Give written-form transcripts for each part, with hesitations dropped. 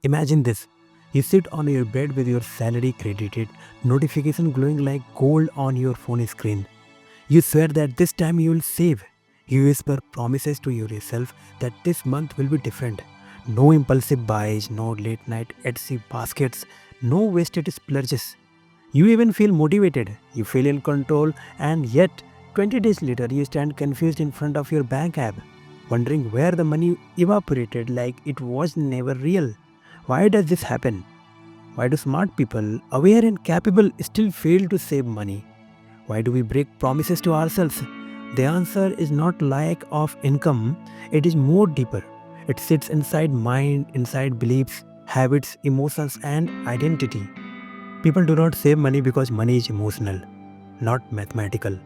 Imagine this. You sit on your bed with your salary credited, notification glowing like gold on your phone screen. You swear that this time you will save. You whisper promises to yourself that this month will be different. No impulsive buys, no late night Etsy baskets, no wasted splurges. You even feel motivated, you feel in control, and yet 20 days later you stand confused in front of your bank app, wondering where the money evaporated like it was never real. Why does this happen? Why do smart people, aware and capable, still fail to save money? Why do we break promises to ourselves? The answer is not lack of income, it is more deeper. It sits inside mind, inside beliefs, habits, emotions, and identity. People do not save money because money is emotional, not mathematical.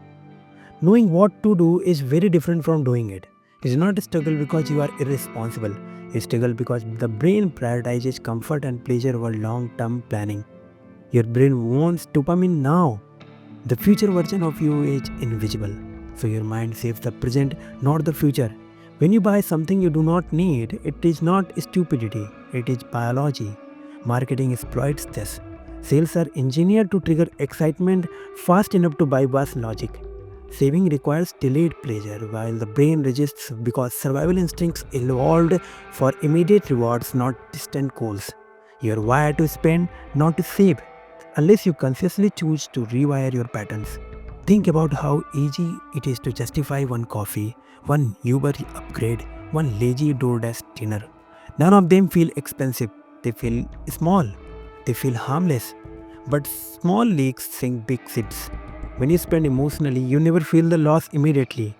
Knowing what to do is very different from doing it. It's not a struggle because you are irresponsible. It's struggle because the brain prioritizes comfort and pleasure over long-term planning. Your brain wants dopamine now. The future version of you is invisible. So your mind saves the present, not the future. When you buy something you do not need, it is not stupidity, it is biology. Marketing exploits this. Sales are engineered to trigger excitement fast enough to bypass logic. Saving requires delayed pleasure while the brain resists because survival instincts evolved for immediate rewards, not distant goals. You are wired to spend, not to save, unless you consciously choose to rewire your patterns. Think about how easy it is to justify one coffee, one Uber upgrade, one lazy DoorDash dinner. None of them feel expensive, they feel small, they feel harmless. But small leaks sink big ships. When you spend emotionally, you never feel the loss immediately.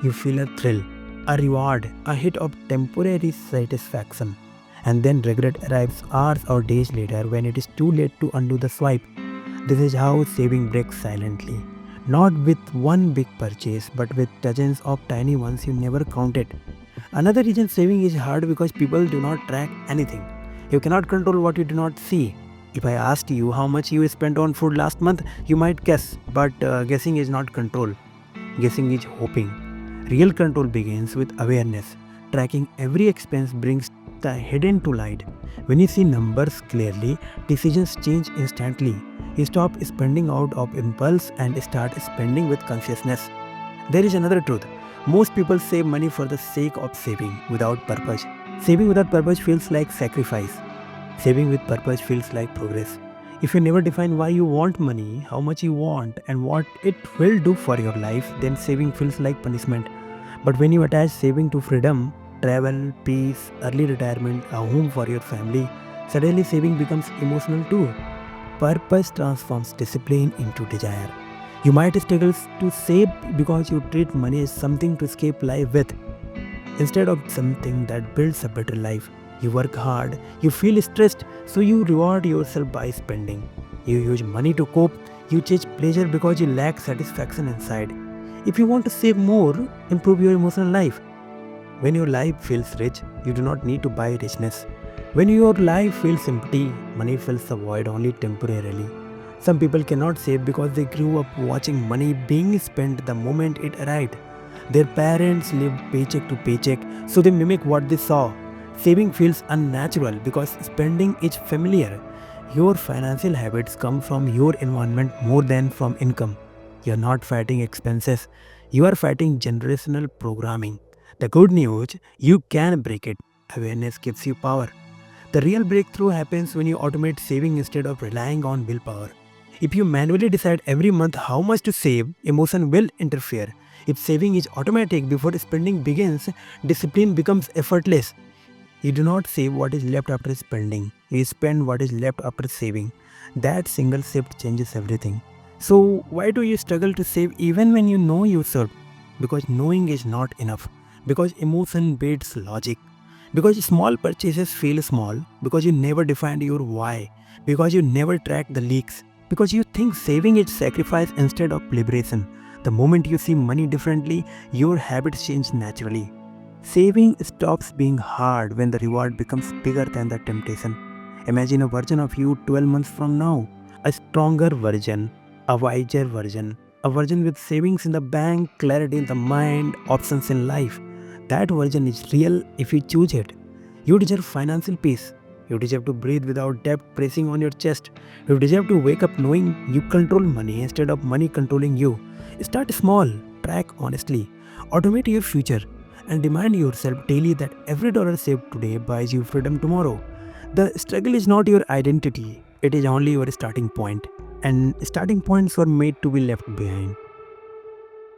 You feel a thrill, a reward, a hit of temporary satisfaction. And then regret arrives hours or days later when it is too late to undo the swipe. This is how saving breaks silently. Not with one big purchase, but with dozens of tiny ones you never counted. Another reason saving is hard because people do not track anything. You cannot control what you do not see. If I asked you how much you spent on food last month, you might guess, but guessing is not control. Guessing is hoping. Real control begins with awareness. Tracking every expense brings the hidden to light. When you see numbers clearly, decisions change instantly. You stop spending out of impulse and start spending with consciousness. There is another truth. Most people save money for the sake of saving without purpose. Saving without purpose feels like sacrifice. Saving with purpose feels like progress. If you never define why you want money, how much you want, and what it will do for your life, then saving feels like punishment. But when you attach saving to freedom, travel, peace, early retirement, a home for your family, suddenly saving becomes emotional too. Purpose transforms discipline into desire. You might struggle to save because you treat money as something to escape life with, instead of something that builds a better life. You work hard, you feel stressed, so you reward yourself by spending. You use money to cope, you chase pleasure because you lack satisfaction inside. If you want to save more, improve your emotional life. When your life feels rich, you do not need to buy richness. When your life feels empty, money fills the void only temporarily. Some people cannot save because they grew up watching money being spent the moment it arrived. Their parents lived paycheck to paycheck, so they mimic what they saw. Saving feels unnatural because spending is familiar. Your financial habits come from your environment more than from income. You are not fighting expenses, you are fighting generational programming. The good news, you can break it. Awareness gives you power. The real breakthrough happens when you automate saving instead of relying on willpower. If you manually decide every month how much to save, emotion will interfere. If saving is automatic before spending begins, discipline becomes effortless. You do not save what is left after spending. You spend what is left after saving. That single shift changes everything. So, why do you struggle to save even when you know you should? Because knowing is not enough. Because emotion beats logic. Because small purchases feel small. Because you never defined your why. Because you never tracked the leaks. Because you think saving is sacrifice instead of liberation. The moment you see money differently, your habits change naturally. Saving stops being hard when the reward becomes bigger than the temptation. Imagine a version of you 12 months from now, a stronger version, a wiser version, a version with savings in the bank, clarity in the mind, options in life. That version is real if you choose it. You deserve financial peace. You deserve to breathe without debt pressing on your chest. You deserve to wake up knowing you control money instead of money controlling you. Start small, track honestly, automate your future, and remind yourself daily that every dollar saved today buys you freedom tomorrow. The struggle is not your identity, it is only your starting point, and starting points were made to be left behind.